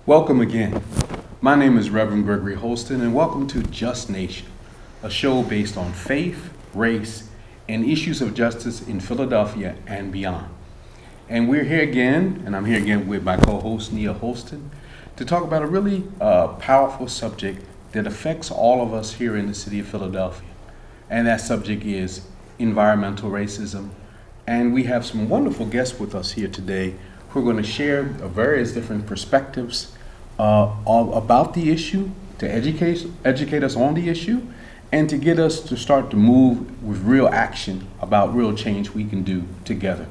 Welcome again. My name is Reverend Gregory Holston, and welcome to Just Nation, a show based on faith, race, and issues of justice in Philadelphia and beyond. And we're here again, and I'm here again with my co-host, Nia Holston, to talk about a really powerful subject that affects all of us here in the city of Philadelphia. And that subject is environmental racism. And we have some wonderful guests with us here today who are going to share various different perspectives about the issue, to educate us on the issue, and to get us to start to move with real action about real change we can do together.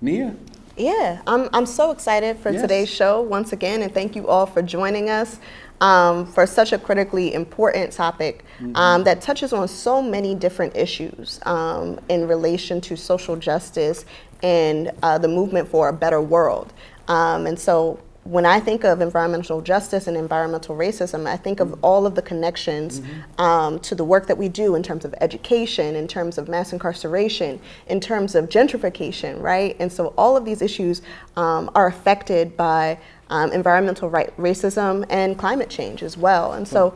Nia? Yeah, I'm so excited for today's show once again, and thank you all for joining us for such a critically important topic that touches on so many different issues in relation to social justice and the movement for a better world. And so when I think of environmental justice and environmental racism, I think of all of the connections to the work that we do in terms of education, in terms of mass incarceration, in terms of gentrification, right? And so all of these issues are affected by environmental racism and climate change as well. And so,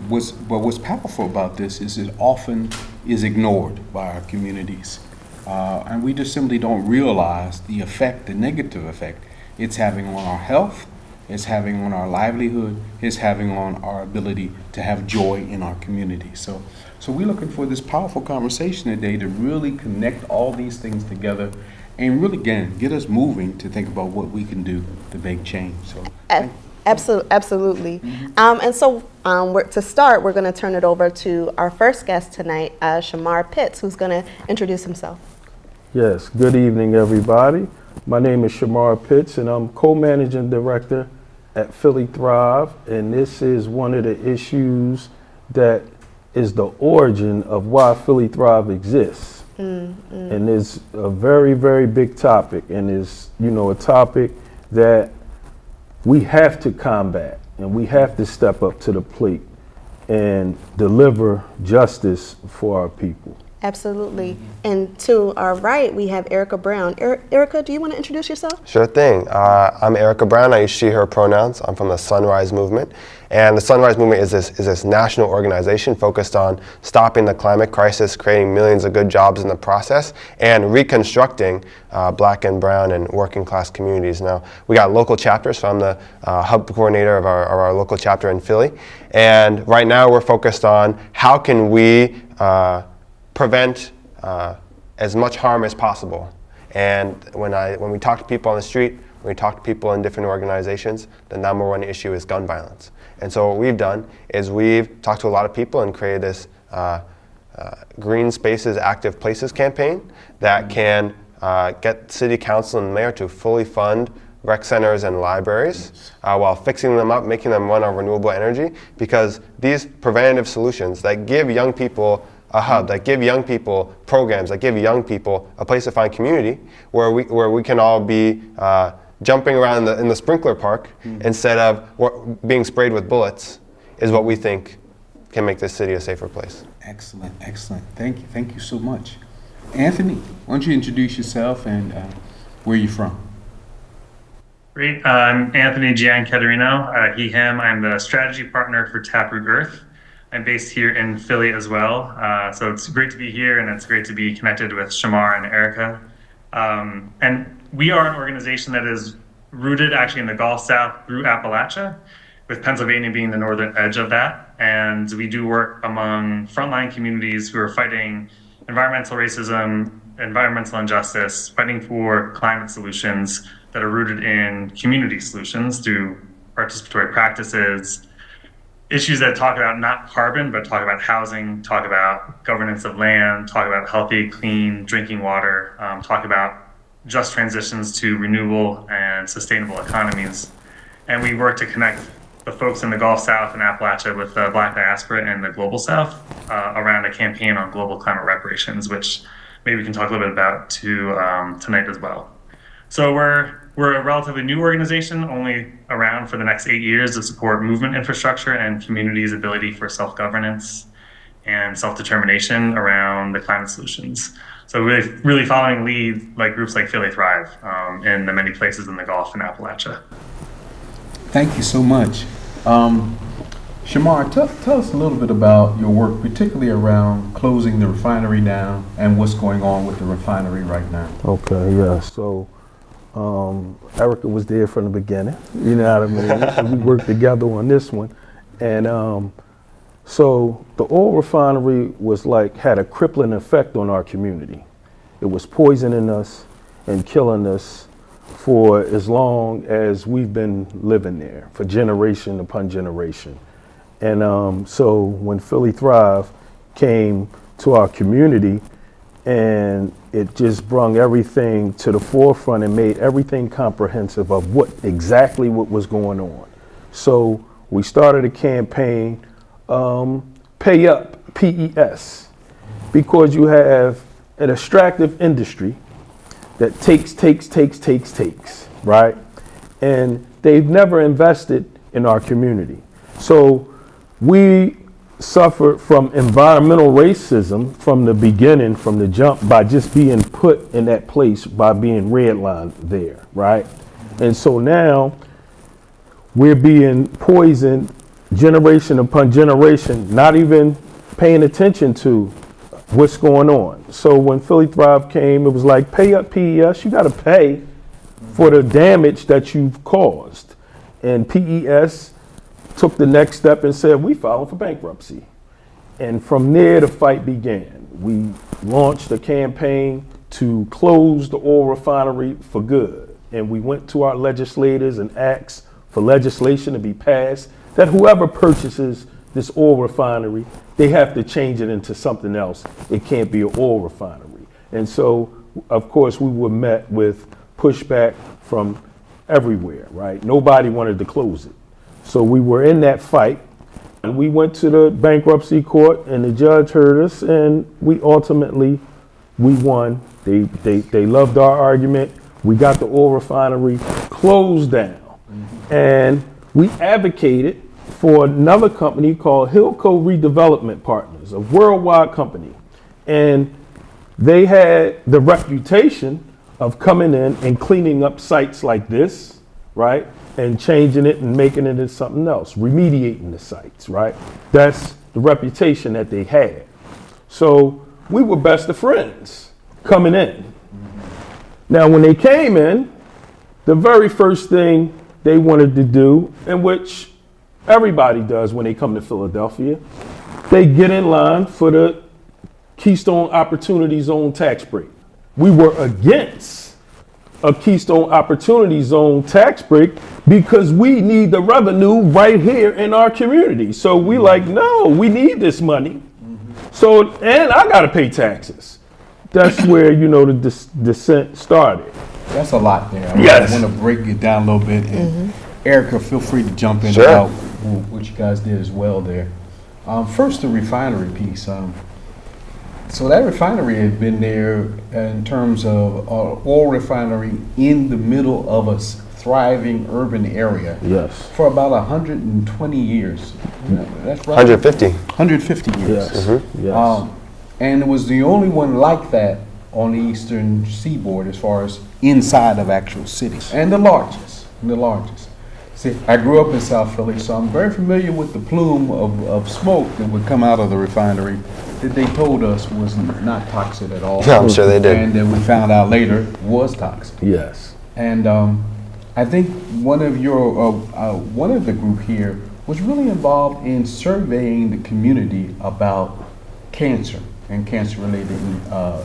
what's powerful about this is it often is ignored by our communities, and we just simply don't realize the effect, the negative effect it's having on our health, it's having on our livelihood, it's having on our ability to have joy in our community. So we're looking for this powerful conversation today to really connect all these things together and really, again, get us moving to think about what we can do to make change. So, absolutely. And so to start, we're going to turn it over to our first guest tonight, Shamar Pitts, who's going to introduce himself. Yes, good evening, everybody. My name is Shamar Pitts, and I'm co-managing director at Philly Thrive, and this is one of the issues that is the origin of why Philly Thrive exists. And it's a very, very big topic, and it's, a topic that we have to combat, and we have to step up to the plate and deliver justice for our people. Absolutely. And to our right, we have Erica Brown. Erica, do you want to introduce yourself? Sure thing. I'm Erica Brown. I use she, her pronouns. I'm from the Sunrise Movement. And the Sunrise Movement is this national organization focused on stopping the climate crisis, creating millions of good jobs in the process, and reconstructing Black and brown and working class communities. Now, we got local chapters, so I'm the hub coordinator of our local chapter in Philly. And right now we're focused on how can we prevent as much harm as possible. And when we talk to people on the street, when we talk to people in different organizations, the number one issue is gun violence. And so what we've done is we've talked to a lot of people and created this Green Spaces, Active Places campaign that can get city council and mayor to fully fund rec centers and libraries while fixing them up, making them run on renewable energy, because these preventative solutions that give young people a hub, that give young people programs, that give young people a place to find community where we can all be jumping around in the sprinkler park instead of being sprayed with bullets, is what we think can make this city a safer place. Excellent. Thank you so much. Anthony, why don't you introduce yourself and where you're from? Great. I'm Anthony Giancaterino, he, him. I'm the strategy partner for Taproot Earth. I'm based here in Philly as well, so it's great to be here, and it's great to be connected with Shamar and Erica. And we are an organization that is rooted actually in the Gulf South through Appalachia, with Pennsylvania being the northern edge of that. And we do work among frontline communities who are fighting environmental racism, environmental injustice, fighting for climate solutions that are rooted in community solutions through participatory practices, issues that talk about not carbon, but talk about housing, talk about governance of land, talk about healthy, clean drinking water, talk about just transitions to renewable and sustainable economies. And we work to connect the folks in the Gulf South and Appalachia with the Black diaspora in the Global South around a campaign on global climate reparations, which maybe we can talk a little bit about tonight as well. So we're a relatively new organization, only around for the next 8 years, to support movement infrastructure and communities' ability for self-governance and self-determination around the climate solutions. So really following lead like groups like Philly Thrive in the many places in the Gulf and Appalachia. Thank you so much. Shamar, tell us a little bit about your work, particularly around closing the refinery down and what's going on with the refinery right now. Okay, yeah. So Erica was there from the beginning. You know what I mean? And we worked together on this one. And so the oil refinery was like, had a crippling effect on our community. It was poisoning us and killing us for as long as we've been living there, for generation upon generation. And so when Philly Thrive came to our community, and it just brung everything to the forefront and made everything comprehensive of exactly what was going on. So we started a campaign, Pay Up, PES, because you have an extractive industry that takes, right? And they've never invested in our community. So we suffered from environmental racism from the beginning, from the jump, by just being put in that place, by being redlined there, right? And so now we're being poisoned generation upon generation, not even paying attention to what's going on. So when Philly Thrive came, it was like, pay up PES, you gotta pay for the damage that you've caused. And PES took the next step and said, we filed for bankruptcy. And from there, the fight began. We launched a campaign to close the oil refinery for good. And we went to our legislators and asked for legislation to be passed that whoever purchases this oil refinery, they have to change it into something else. It can't be an oil refinery. And so, of course, we were met with pushback from everywhere, right? Nobody wanted to close it. So we were in that fight, and we went to the bankruptcy court, and the judge heard us, and we won. They loved our argument. We got the oil refinery closed down. And we advocated for another company called Hillco Redevelopment Partners, a worldwide company. And they had the reputation of coming in and cleaning up sites like this, right? And changing it and making it into something else, remediating the sites, right? That's the reputation that they had. So we were best of friends coming in. Now, when they came in, the very first thing they wanted to do, in which everybody does when they come to Philadelphia, they get in line for the Keystone Opportunity Zone tax break. We were against a Keystone Opportunity Zone tax break because we need the revenue right here in our community. So we like, no, we need this money. So, and I gotta pay taxes. That's where, the dissent started. That's a lot there. Yes. I want to break it down a little bit. And Erica, feel free to jump in Sure. about what you guys did as well there. First, the refinery piece. So that refinery had been there in terms of oil refinery in the middle of a thriving urban area. Yes. For about 120 years. That's right. 150. 150 years. Yes. Yes. And it was the only one like that on the eastern seaboard as far as inside of actual cities. And the largest. See, I grew up in South Philly, so I'm very familiar with the plume of smoke that would come out of the refinery that they told us was not toxic at all. Yeah, I'm sure they did. And that we found out later was toxic. Yes. And I think one of the group here was really involved in surveying the community about cancer and cancer-related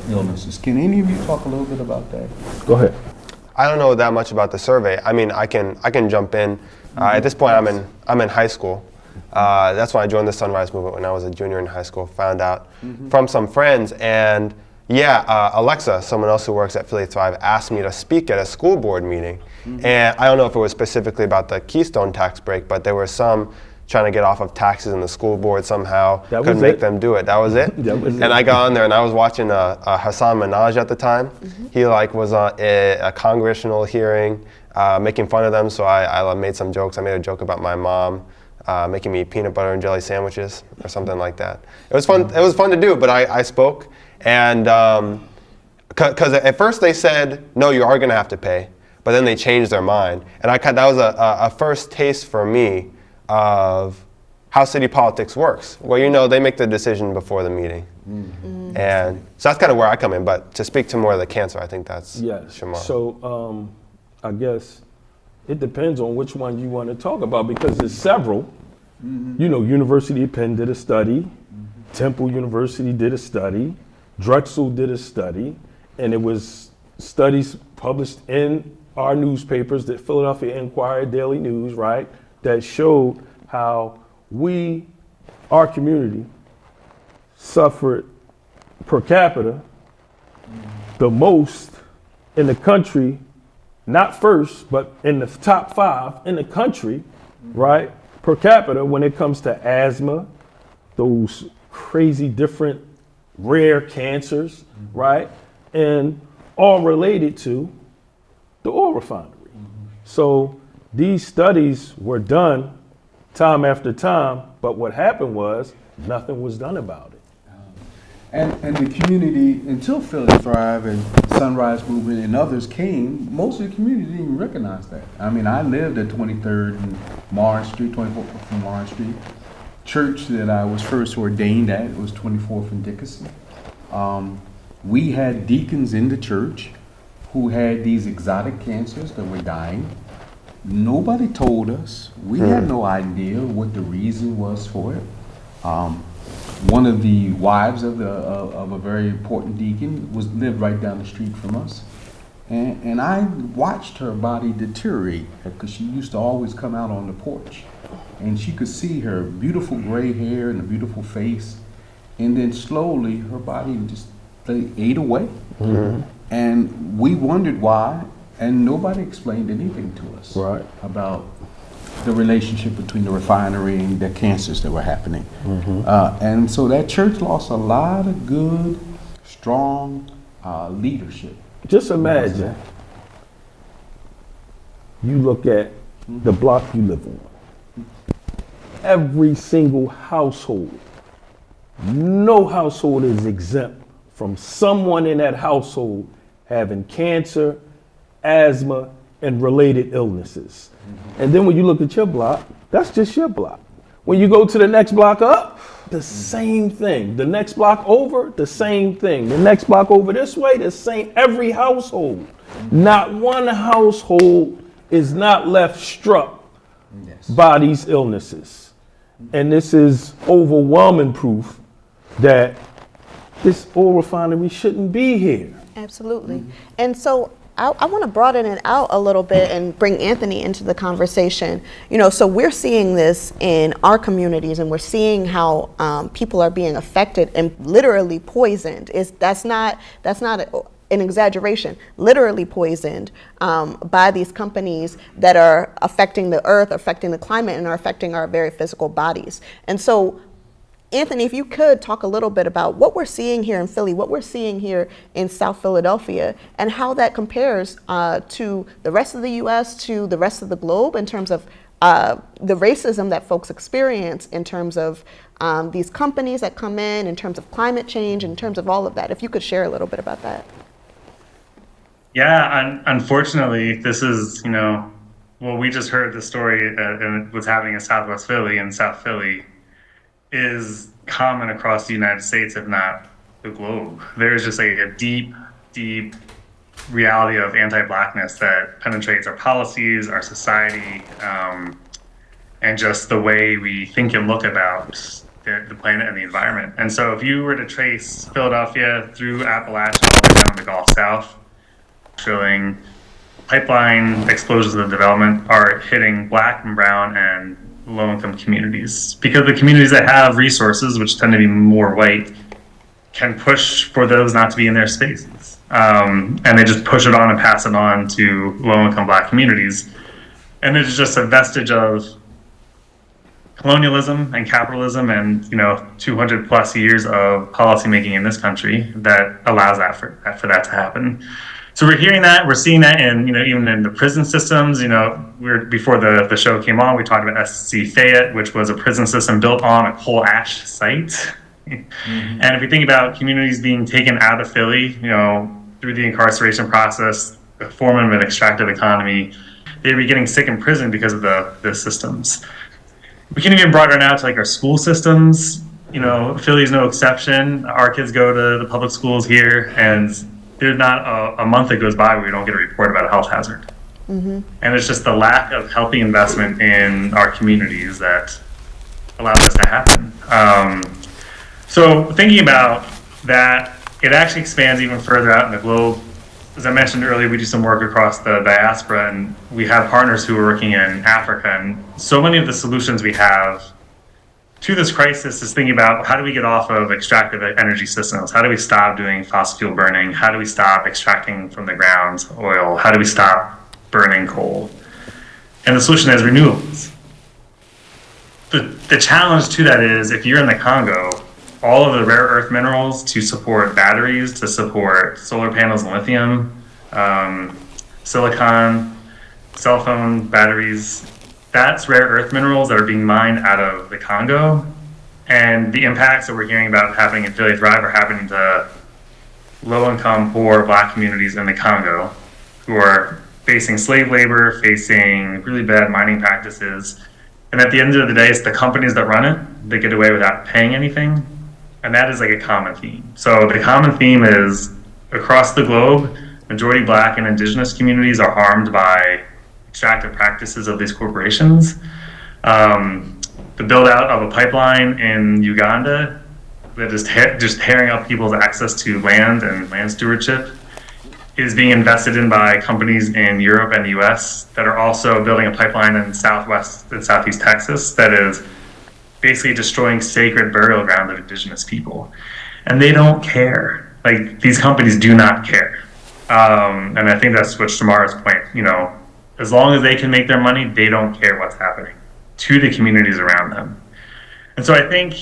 illnesses. Can any of you talk a little bit about that? Go ahead. I don't know that much about the survey. I mean, I can jump in. At this point, I'm in high school. That's when I joined the Sunrise Movement when I was a junior in high school. Found out from some friends, and Alexa, someone else who works at Philly Thrive, asked me to speak at a school board meeting. And I don't know if it was specifically about the Keystone tax break, but there were some trying to get off of taxes in the school board somehow. That was Couldn't make it. them do it. That was it? That was it. And I got on there and I was watching Hassan Minhaj at the time. He was on a congressional hearing making fun of them, so I made some jokes. I made a joke about my mom making me peanut butter and jelly sandwiches or something like that. It was fun. It was fun to do, but I spoke, and because at first they said, no, you are going to have to pay. but then they changed their mind. And that was a first taste for me of how city politics works. Well, they make the decision before the meeting. Mm-hmm. And so that's kind of where I come in, but to speak to more of the cancer, I think that's Shamar. So I guess it depends on which one you want to talk about, because there's several. Mm-hmm. University of Penn did a study, Temple University did a study, Drexel did a study, and it was studies published in our newspapers, the Philadelphia Inquirer, Daily News, right, that showed how our community suffered per capita the most in the country, not first, but in the top 5 in the country, right, per capita when it comes to asthma, those crazy different rare cancers, right, and all related to the oil refinery. So these studies were done time after time, but what happened was nothing was done about it. And the community, until Philly Thrive and Sunrise Movement and others came, most of the community didn't even recognize that. I mean, I lived at 23rd and Lawrence Street, 24th from Lawrence Street. Church that I was first ordained at was 24th and Dickinson. We had deacons in the church who had these exotic cancers that were dying. Nobody told us. We had no idea what the reason was for it. One of the wives of a very important deacon lived right down the street from us, and I watched her body deteriorate because she used to always come out on the porch, and she could see her beautiful gray hair and a beautiful face, and then slowly her body just ate away, and we wondered why. And nobody explained anything to us about the relationship between the refinery and the cancers that were happening. And so that church lost a lot of good, strong leadership. Just imagine, you look at the block you live on. Every single household, no household is exempt from someone in that household having cancer, asthma, and related illnesses. And then when you look at your block, that's just your block. When you go to the next block up, the same thing. The next block over, the same thing. The next block over this way, the same. Every household. Not one household is not left struck by these illnesses. And this is overwhelming proof that this oil refinery shouldn't be here. Absolutely. And so I want to broaden it out a little bit and bring Anthony into the conversation. So we're seeing this in our communities, and we're seeing how people are being affected and literally poisoned. That's not an exaggeration. Literally poisoned by these companies that are affecting the earth, affecting the climate, and are affecting our very physical bodies. And so, Anthony, if you could talk a little bit about what we're seeing here in Philly, what we're seeing here in South Philadelphia, and how that compares to the rest of the U.S., to the rest of the globe in terms of the racism that folks experience, in terms of these companies that come in terms of climate change, in terms of all of that. If you could share a little bit about that. Yeah, unfortunately, this is, we just heard the story and what's happening in Southwest Philly and South Philly is common across the United States, if not the globe. There's just a deep, deep reality of anti-Blackness that penetrates our policies, our society, and just the way we think and look about the planet and the environment. And so if you were to trace Philadelphia through Appalachia all the way down to the Gulf South, showing pipeline explosions of development are hitting Black and brown and low-income communities, because the communities that have resources, which tend to be more white, can push for those not to be in their spaces. And they just push it on and pass it on to low-income Black communities. And it's just a vestige of colonialism and capitalism and 200 plus years of policymaking in this country that allows that for that to happen. So we're hearing that, we're seeing that in, even in the prison systems. Before the show came on, we talked about SC Fayette, which was a prison system built on a coal ash site. And if we think about communities being taken out of Philly, through the incarceration process, a form of an extractive economy, they'd be getting sick in prison because of the systems. We can even broaden out to like our school systems. You know, Philly's no exception. Our kids go to the public schools here, and there's not a month that goes by where we don't get a report about a health hazard. And it's just the lack of healthy investment in our communities that allows this to happen. So thinking about that, it actually expands even further out in the globe. As I mentioned earlier, we do some work across the diaspora, and we have partners who are working in Africa. And so many of the solutions we have to this crisis is thinking about how do we get off of extractive energy systems? How do we stop doing fossil fuel burning? How do we stop extracting from the ground oil? How do we stop burning coal? And the solution is renewables. The challenge to that is if you're in the Congo, all of the rare earth minerals to support batteries, to support solar panels and lithium, silicon, cell phone batteries, that's rare earth minerals that are being mined out of the Congo. And the impacts that we're hearing about happening in Philly Thrive are happening to low-income, poor Black communities in the Congo who are facing slave labor, facing really bad mining practices. And at the end of the day, it's the companies that run it that get away without paying anything. And that is like a common theme. So the common theme is across the globe, majority Black and Indigenous communities are harmed by extractive practices of these corporations. The build out of a pipeline in Uganda that is just tearing up people's access to land and land stewardship is being invested in by companies in Europe and the US that are also building a pipeline in Southwest and Southeast Texas that is basically destroying sacred burial ground of Indigenous people. And they don't care. Like, these companies do not care. And I think that's what Shamar's point, you know, as long as they can make their money, they don't care what's happening to the communities around them. And so I think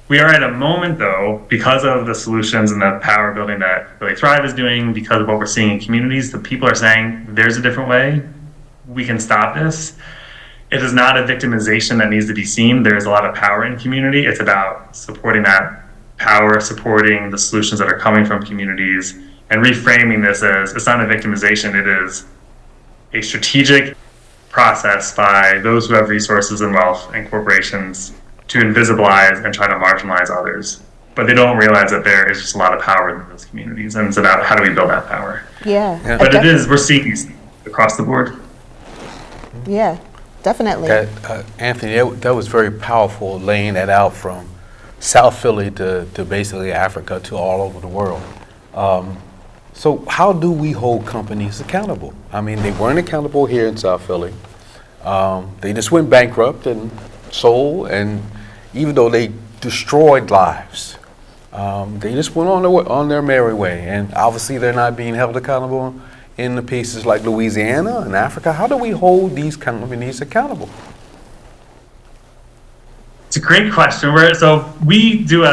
we are at a moment, though, because of the solutions and the power building that Really Thrive is doing, because of what we're seeing in communities, the people are saying, there's a different way. We can stop this. It is not a victimization that needs to be seen. There's a lot of power in community. It's about supporting that power, supporting the solutions that are coming from communities, and reframing this as it's not a victimization, it is a strategic process by those who have resources and wealth and corporations to invisibilize and try to marginalize others. But they don't realize that there is just a lot of power in those communities, and it's about how do we build that power. Yeah. But it is, we're seeing these things across the board. Yeah, definitely. Anthony, that was very powerful, laying that out from South Philly to basically Africa to all over the world. So how do we hold companies accountable? I mean, they weren't accountable here in South Philly. They just went bankrupt and sold, and even though they destroyed lives, they just went on their merry way. And obviously they're not being held accountable in the places like Louisiana and Africa. How do we hold these companies accountable? It's a great question. So we do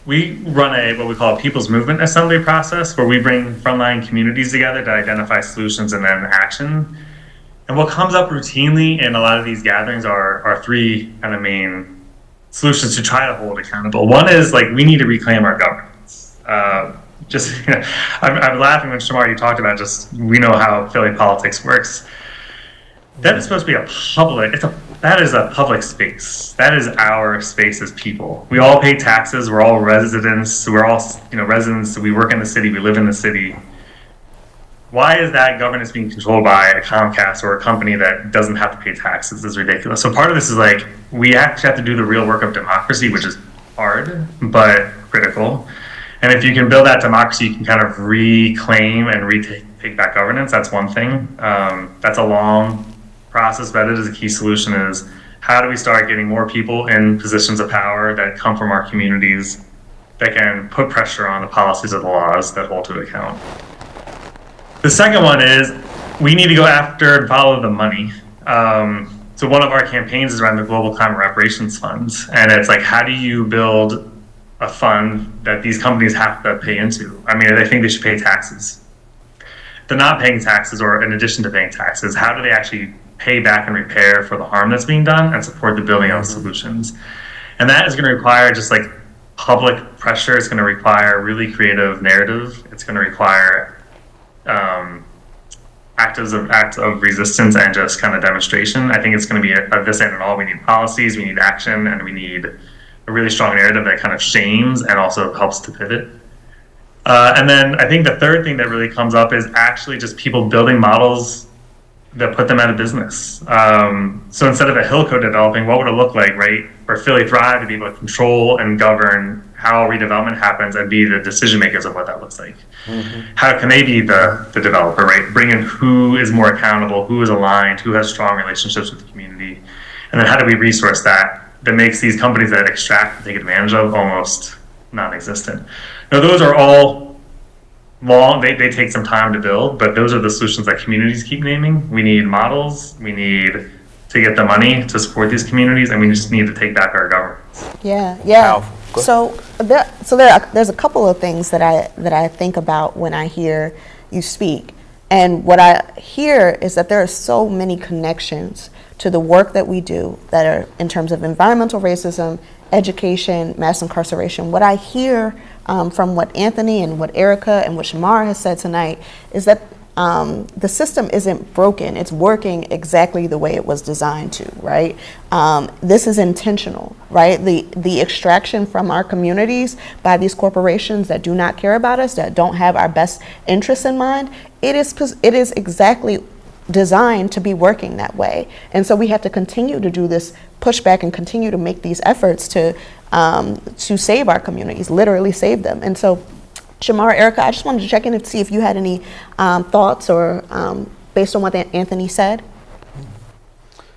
we run what we call a people's movement assembly process, where we bring frontline communities together to identify solutions and then action. And what comes up routinely in a lot of these gatherings are three kind of main solutions to try to hold accountable. One is like, we need to reclaim our governance. I'm laughing when Shamar, you talked about we know how Philly politics works. That is supposed to be that is a public space. That is our space as people. We all pay taxes. We're all residents. We're all residents. We work in the city. We live in the city. Why is that governance being controlled by a Comcast or a company that doesn't have to pay taxes? Is ridiculous. So part of this is like, we actually have to do the real work of democracy, which is hard but critical. And if you can build that democracy, you can kind of reclaim and retake back governance. That's one thing. That's a long process, but it is a key solution. Is how do we start getting more people in positions of power that come from our communities that can put pressure on the policies of the laws that hold to account. The second one is we need to go after and follow the money. So one of our campaigns is around the Global Climate Reparations Funds, and it's like, how do you build a fund that these companies have to pay into? I mean, I think they should pay taxes. They're not paying taxes, or in addition to paying taxes, how do they actually pay back and repair for the harm that's being done and support the building of solutions? And that is going to require just like public pressure. It's going to require really creative narrative. It's going to require acts of resistance and just kind of demonstration. I think it's going to be a this and all. We need policies, we need action, and we need a really strong narrative that kind of shames and also helps to pivot. And then I think the third thing that really comes up is actually just people building models that put them out of business. So instead of a hill code developing, what would it look like, right, for Philly Thrive to be able to control and govern how redevelopment happens and be the decision makers of what that looks like? How can they be the developer, right? Bring in who is more accountable, who is aligned, who has strong relationships with the community, and then how do we resource that makes these companies that extract and take advantage of almost non-existent. Now, those are all long, they take some time to build, but those are the solutions that communities keep naming. We need models, we need to get the money to support these communities, and we just need to take back our governance. Yeah. Powerful. There's a couple of things that I think about when I hear you speak. And what I hear is that there are so many connections to the work that we do that are in terms of environmental racism, education, mass incarceration. What I hear from what Anthony and what Erica and what Shamar has said tonight is that the system isn't broken. It's working exactly the way it was designed to, right? This is intentional, right? The extraction from our communities by these corporations that do not care about us, that don't have our best interests in mind, it is exactly designed to be working that way. And so we have to continue to do this pushback and continue to make these efforts to save our communities, literally save them. And so Shamar, Erica, I just wanted to check in and see if you had any thoughts or based on what Anthony said.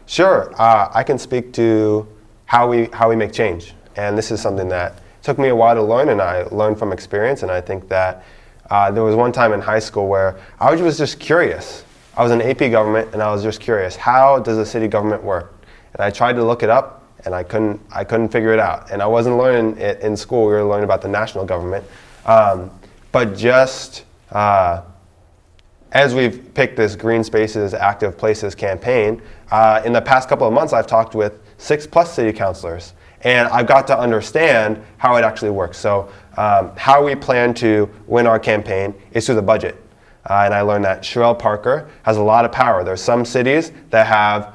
Sure, I can speak to how we make change, and this is something that took me a while to learn, and I learned from experience. And I think that there was one time in high school where I was just curious. I was in AP government, and I was just curious, how does the city government work? And I tried to look it up, and I couldn't figure it out. And I wasn't learning it in school. We were learning about the national government. But just as we've picked this Green Spaces, Active Places campaign, in the past couple of months, I've talked with 6+ city councilors, and I've got to understand how it actually works. So how we plan to win our campaign is through the budget. And I learned that Sherelle Parker has a lot of power. There's some cities that have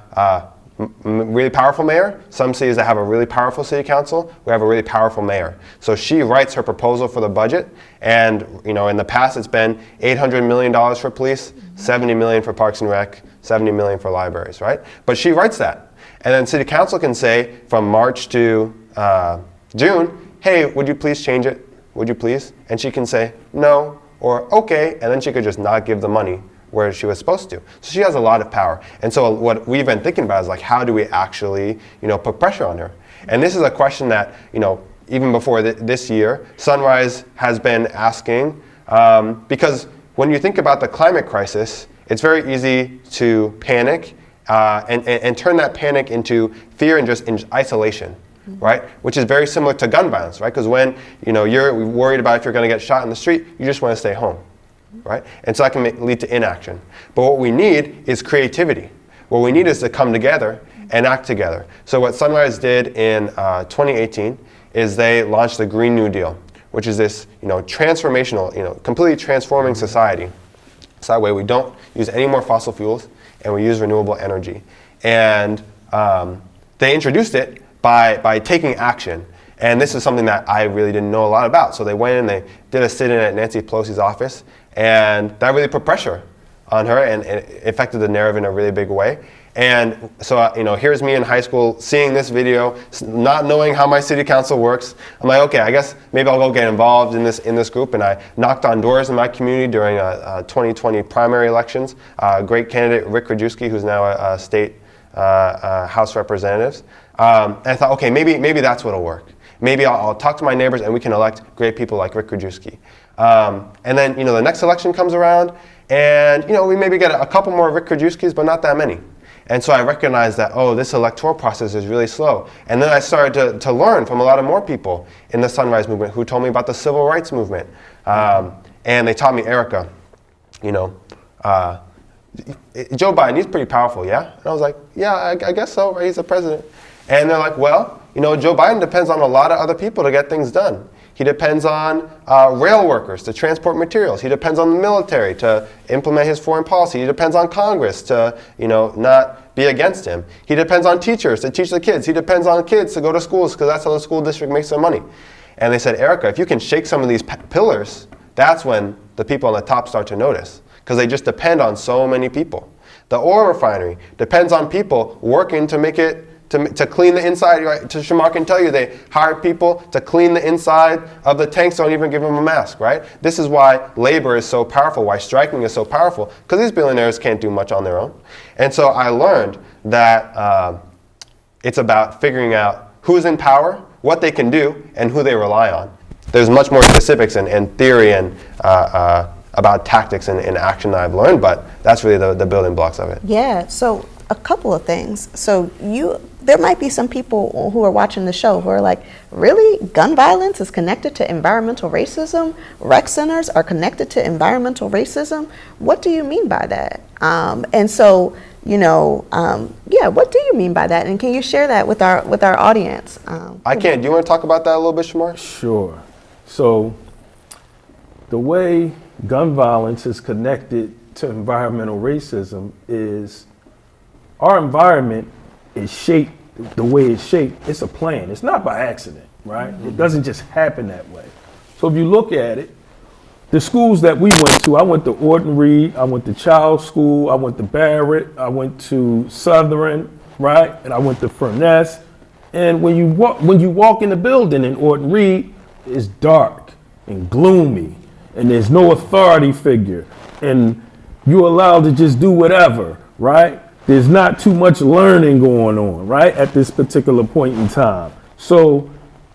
really powerful mayor, some cities that have a really powerful city council. We have a really powerful mayor. So she writes her proposal for the budget, and in the past it's been $800 million for police, $70 million for parks and rec, $70 million for libraries, right? But she writes that. And then city council can say from March to June, hey, would you please change it? Would you please? And she can say no or okay, and then she could just not give the money where she was supposed to. So she has a lot of power. And so what we've been thinking about is like, how do we actually, put pressure on her? And this is a question that, even before this year, Sunrise has been asking, because when you think about the climate crisis, it's very easy to panic and turn that panic into fear and just isolation, right? Which is very similar to gun violence, right? Because when you're worried about if you're going to get shot in the street, you just want to stay home. Right? And so that can lead to inaction. But what we need is creativity. What we need is to come together and act together. So what Sunrise did in 2018 is they launched the Green New Deal, which is this transformational, completely transforming society. So that way we don't use any more fossil fuels and we use renewable energy. And they introduced it by taking action. And this is something that I really didn't know a lot about. So they went in, they did a sit-in at Nancy Pelosi's office, and that really put pressure on her, and it affected the narrative in a really big way. And so, here's me in high school seeing this video, not knowing how my city council works. I'm like, okay, I guess maybe I'll go get involved in this group. And I knocked on doors in my community during 2020 primary elections. Great candidate Rick Krajewski, who's now a state House representative. And I thought, okay, maybe that's what'll work. Maybe I'll talk to my neighbors and we can elect great people like Rick Krajewski. And then, the next election comes around and, we maybe get a couple more Rick Krajewskis, but not that many. And so I recognized that, this electoral process is really slow. And then I started to learn from a lot of more people in the Sunrise movement who told me about the civil rights movement. And they taught me, Erica, Joe Biden, he's pretty powerful, yeah? And I was like, yeah, I guess so, right? He's the president. And they're like, well, Joe Biden depends on a lot of other people to get things done. He depends on rail workers to transport materials. He depends on the military to implement his foreign policy. He depends on Congress to, not be against him. He depends on teachers to teach the kids. He depends on kids to go to schools because that's how the school district makes their money. And they said, Erica, if you can shake some of these pillars, that's when the people on the top start to notice, because they just depend on so many people. The oil refinery depends on people working to make it, to clean the inside. Right? Shamar can tell you they hire people to clean the inside of the tanks, don't even give them a mask, right? This is why labor is so powerful, why striking is so powerful, because these billionaires can't do much on their own. And so I learned that it's about figuring out who's in power, what they can do, and who they rely on. There's much more specifics and theory and about tactics and action that I've learned, but that's really the building blocks of it. Yeah, so a couple of things. So there might be some people who are watching the show who are like, really? Gun violence is connected to environmental racism? Rec centers are connected to environmental racism? What do you mean by that? And so, what do you mean by that? And can you share that with our audience? I can. Do you want to talk about that a little bit, Shamar? Sure. So the way gun violence is connected to environmental racism is our environment is shaped the way it's shaped. It's a plan. It's not by accident, right? It doesn't just happen that way. So if you look at it, the schools that we went to, I went to Orton Reed, I went to Child School, I went to Barrett, I went to Southern, right? And I went to Furness. And when you walk in the building in Orton Reed, it's dark and gloomy, and there's no authority figure, and you're allowed to just do whatever, right? There's not too much learning going on, right, at this particular point in time. So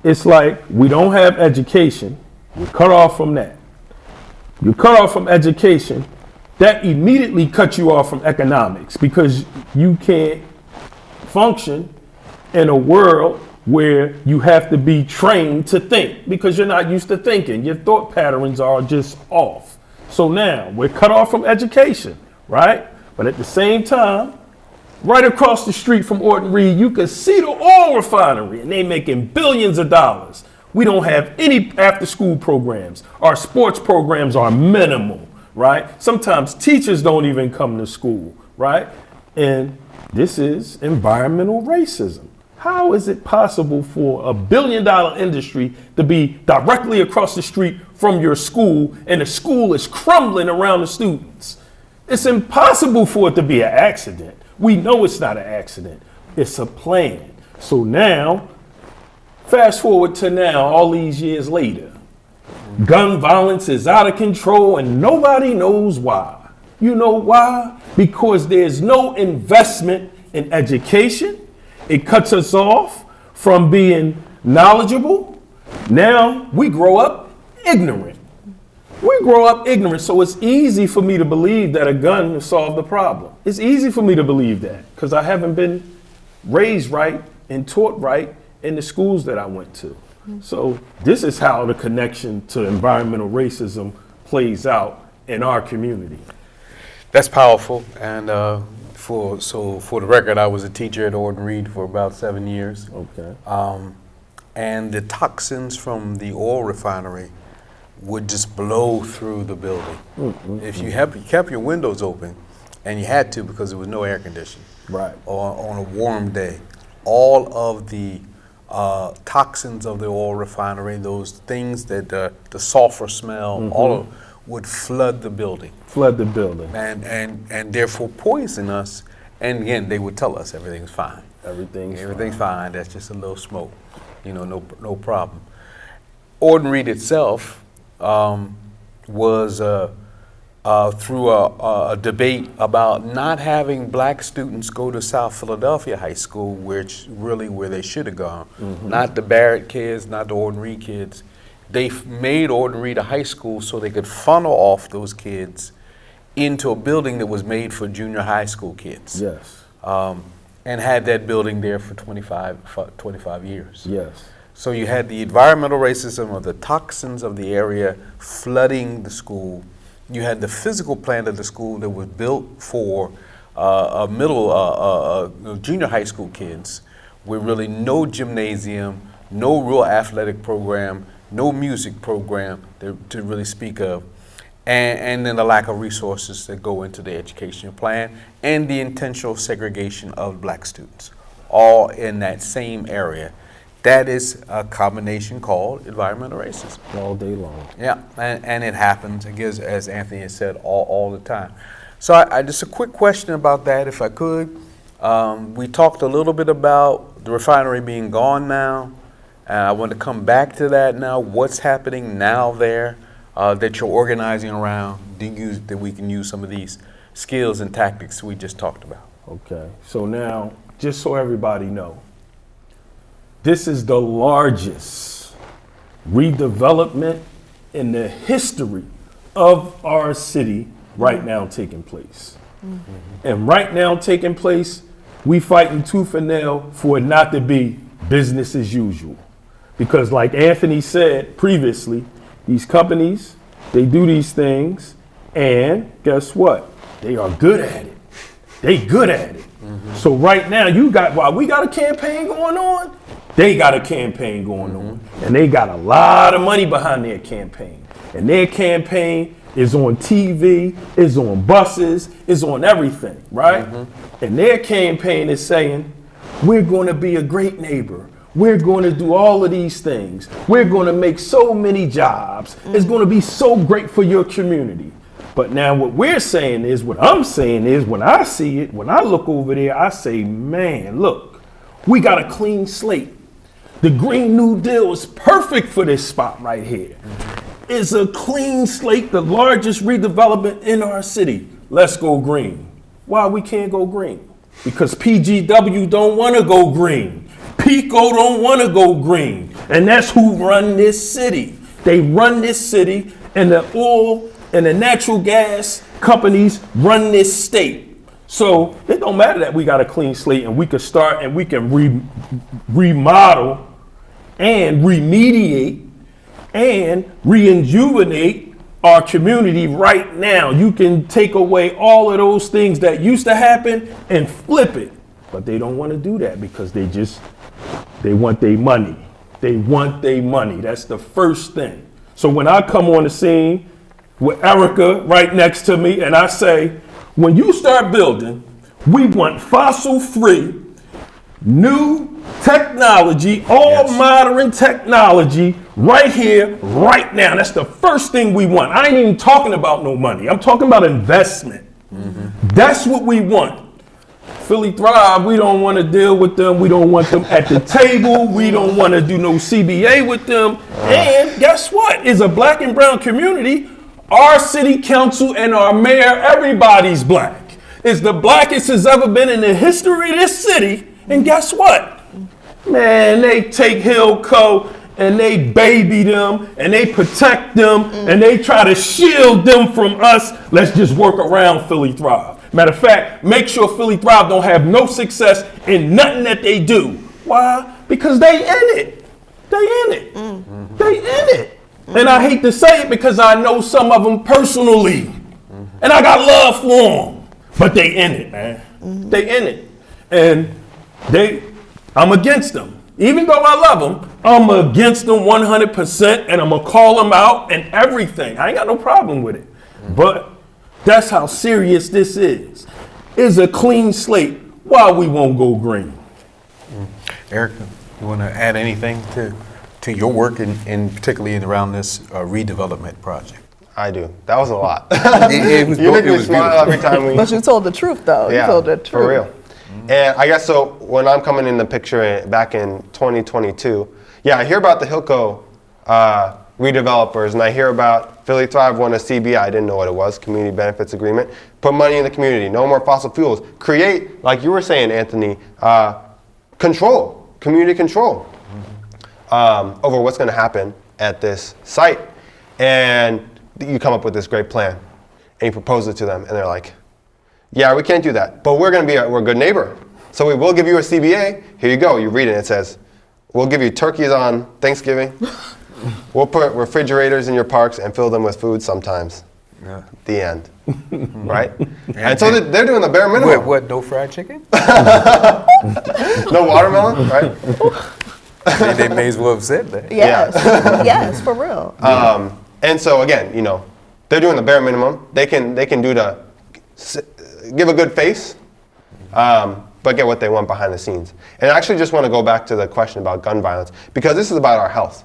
it's like we don't have education. We're cut off from that. You're cut off from education. That immediately cuts you off from economics, because you can't function in a world where you have to be trained to think, because you're not used to thinking. Your thought patterns are just off. So now we're cut off from education, right? But at the same time, right across the street from Orton Reed, you can see the oil refinery, and they're making billions of dollars. We don't have any after-school programs. Our sports programs are minimal, right? Sometimes teachers don't even come to school, right? And this is environmental racism. How is it possible for $1 billion industry to be directly across the street from your school, and the school is crumbling around the students? It's impossible for it to be an accident. We know it's not an accident. It's a plan. So now, fast forward to now, all these years later, gun violence is out of control and nobody knows why. You know why? Because there's no investment in education. It cuts us off from being knowledgeable. Now we grow up ignorant. So it's easy for me to believe that a gun will solve the problem. It's easy for me to believe that because I haven't been raised right and taught right in the schools that I went to. So this is how the connection to environmental racism plays out in our community. That's powerful. And for the record, I was a teacher at Orton Reed for about 7 years. Okay. And the toxins from the oil refinery would just blow through the building. If you kept your windows open, and you had to because there was no air conditioning, Right. or on a warm day, all of the toxins of the oil refinery, those things that the sulfur smell, all of would flood the building. And therefore poison us. And again, they would tell us everything's fine. Everything's fine. That's just a little smoke. No problem. Orton Reed itself was through a debate about not having black students go to South Philadelphia High School, which really where they should have gone. Not the Barrett kids, not the Orton Reed kids. They made Orton Reed a high school so they could funnel off those kids into a building that was made for junior high school kids. Yes. And had that building there for 25 years. Yes. So you had the environmental racism of the toxins of the area flooding the school. You had the physical plan of the school that was built for junior high school kids with really no gymnasium, no real athletic program, no music program to really speak of, and then the lack of resources that go into the education plan, and the intentional segregation of black students, all in that same area. That is a combination called environmental racism. All day long. Yeah, and it happens, I guess, as Anthony has said, all the time. So I just a quick question about that, if I could. We talked a little bit about the refinery being gone now. I want to come back to that now. What's happening now there that you're organizing around that we can use some of these skills and tactics we just talked about? Okay, so now, just so everybody know, this is the largest redevelopment in the history of our city right now taking place. And right now taking place, we fighting tooth and nail for it not to be business as usual. Because like Anthony said previously, these companies, they do these things, and guess what? They are good at it. They good at it. So right now, while we got a campaign going on, they got a campaign going on. And they got a lot of money behind their campaign. And their campaign is on TV, is on buses, is on everything, right? And their campaign is saying, we're going to be a great neighbor. We're going to do all of these things. We're going to make so many jobs. It's going to be so great for your community. But now what I'm saying is, when I see it, when I look over there, I say, man, look, we got a clean slate. The Green New Deal is perfect for this spot right here. It's a clean slate, the largest redevelopment in our city. Let's go green. Why we can't go green? Because PGW don't want to go green. PICO don't want to go green. And that's who run this city. They run this city, and the oil and the natural gas companies run this state. So it don't matter that we got a clean slate and we can start and we can remodel and remediate and rejuvenate our community right now. You can take away all of those things that used to happen and flip it. But they don't want to do that because they want their money. They want their money. That's the first thing. So when I come on the scene with Erica right next to me and I say, when you start building, we want fossil-free, new technology, all modern technology right here, right now. That's the first thing we want. I ain't even talking about no money. I'm talking about investment. That's what we want. Philly Thrive, we don't want to deal with them. We don't want them at the table. We don't want to do no CBA with them. And guess what? It's a black and brown community. Our city council and our mayor, everybody's black. It's the blackest it's ever been in the history of this city. And guess what? Man, they take Hillco and they baby them and they protect them and they try to shield them from us. Let's just work around Philly Thrive. Matter of fact, make sure Philly Thrive don't have no success in nothing that they do. Why? Because they in it. They in it. They in it. And I hate to say it because I know some of them personally. And I got love for them. But they in it, man. They in it. And I'm against them. Even though I love them, I'm against them 100%, and I'm going to call them out and everything. I ain't got no problem with it. But that's how serious this is. It's a clean slate. Why we won't go green? Erica, you want to add anything to your work and particularly around this redevelopment project? I do. That was a lot. It was You make me beautiful. smile every time we. But you told the truth, though. Yeah, You told the truth. for real. And I guess so. When I'm coming in the picture back in 2022, yeah, I hear about the Hillco redevelopers, and I hear about Philly Thrive won a CBI. I didn't know what it was, Community Benefits Agreement. Put money in the community. No more fossil fuels. Create, like you were saying, Anthony, control, community control over what's going to happen at this site. And you come up with this great plan, and you propose it to them, and they're like, yeah, we can't do that, but we're a good neighbor. So we will give you a CBA. Here you go. You read it. It says, we'll give you turkeys on Thanksgiving. We'll put refrigerators in your parks and fill them with food sometimes. Yeah. The end. Right? And so they're doing the bare minimum. What, no fried chicken? No watermelon, right? They may as well have said that. Yes, yes, for real. And so again, they're doing the bare minimum. They can do give a good face, but get what they want behind the scenes. And I actually just want to go back to the question about gun violence, because this is about our health.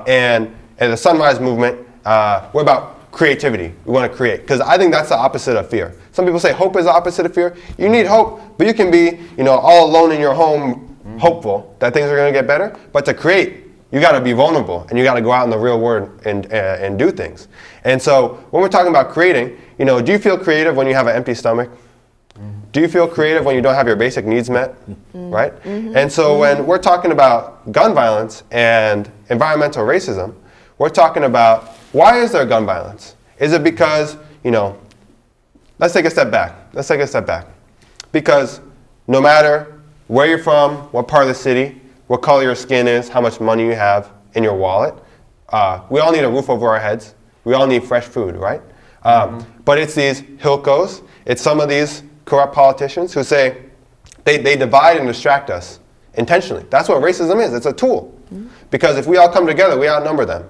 And the Sunrise Movement, we're about creativity. We want to create, because I think that's the opposite of fear. Some people say hope is the opposite of fear. You need hope, but you can be, all alone in your home, hopeful that things are going to get better. But to create, you got to be vulnerable, and you got to go out in the real world and do things. And so when we're talking about creating, do you feel creative when you have an empty stomach? Do you feel creative when you don't have your basic needs met, right? And so when we're talking about gun violence and environmental racism, we're talking about, why is there gun violence? Is it because, let's take a step back. Because no matter where you're from, what part of the city, what color your skin is, how much money you have in your wallet, we all need a roof over our heads. We all need fresh food, right? But it's these Hilcos, it's some of these corrupt politicians who say they divide and distract us intentionally. That's what racism is. It's a tool. Because if we all come together, we outnumber them,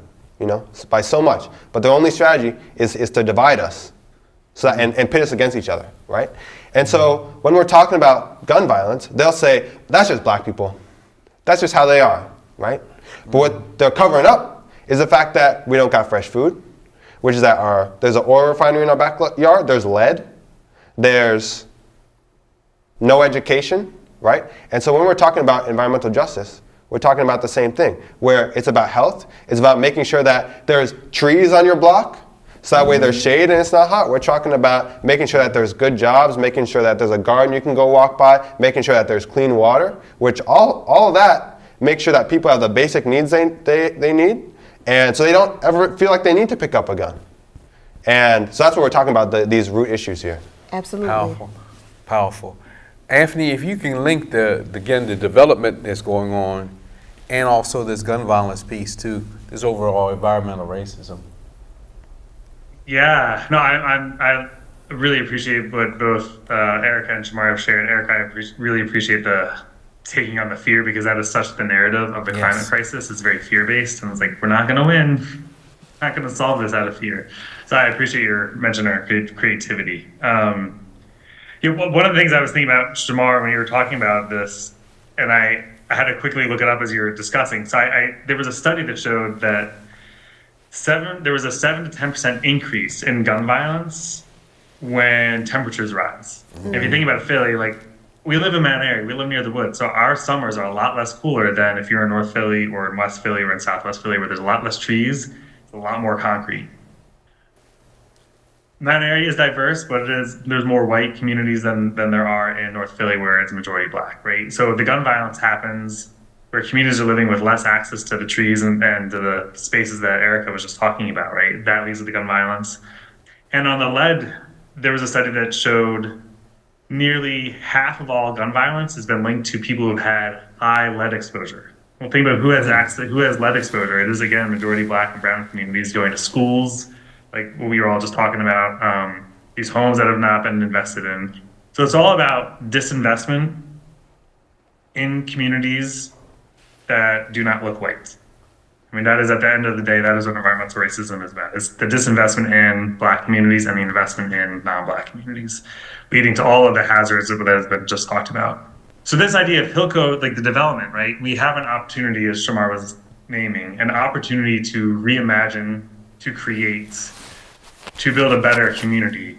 by so much. But their only strategy is to divide us and pit us against each other, right? And so when we're talking about gun violence, they'll say, that's just black people. That's just how they are, right? But what they're covering up is the fact that we don't got fresh food, which is that there's an oil refinery in our backyard, there's lead, there's no education, right? And so when we're talking about environmental justice, we're talking about the same thing, where it's about health, it's about making sure that there's trees on your block, so that way there's shade and it's not hot. We're talking about making sure that there's good jobs, making sure that there's a garden you can go walk by, making sure that there's clean water, which all of that makes sure that people have the basic needs they need, and so they don't ever feel like they need to pick up a gun. And so that's what we're talking about, these root issues here. Absolutely. Powerful. Anthony, if you can link the development that's going on and also this gun violence piece to this overall environmental racism. Yeah, no, I really appreciate what both Erica and Shamar have shared. Erica, I really appreciate the taking on the fear, because that is such the narrative of the climate crisis. It's very fear-based, and it's like, we're not going to win. Not going to solve this out of fear. So I appreciate your mention of creativity. One of the things I was thinking about, Shamar, when you were talking about this, and I had to quickly look it up as you were discussing. So there was a study that showed that there was a 7 to 10% increase in gun violence when temperatures rise. If you think about Philly, we live in Mount Airy, we live near the woods, so our summers are a lot less cooler than if you're in North Philly or in West Philly or in Southwest Philly, where there's a lot less trees, a lot more concrete. Mount Airy is diverse, but there's more white communities than there are in North Philly, where it's majority black, right? So the gun violence happens where communities are living with less access to the trees and to the spaces that Erica was just talking about, right? That leads to the gun violence. And on the lead, there was a study that showed nearly half of all gun violence has been linked to people who've had high lead exposure. Well, think about who has lead exposure. It is, again, majority black and brown communities going to schools, like what we were all just talking about, these homes that have not been invested in. So it's all about disinvestment in communities that do not look white. I mean, that is, at the end of the day, that is what environmental racism is about. It's the disinvestment in black communities and the investment in non-black communities, leading to all of the hazards that has been just talked about. So this idea of Hilco, the development, right? We have an opportunity, as Shamar was naming, an opportunity to reimagine, to create, to build a better community.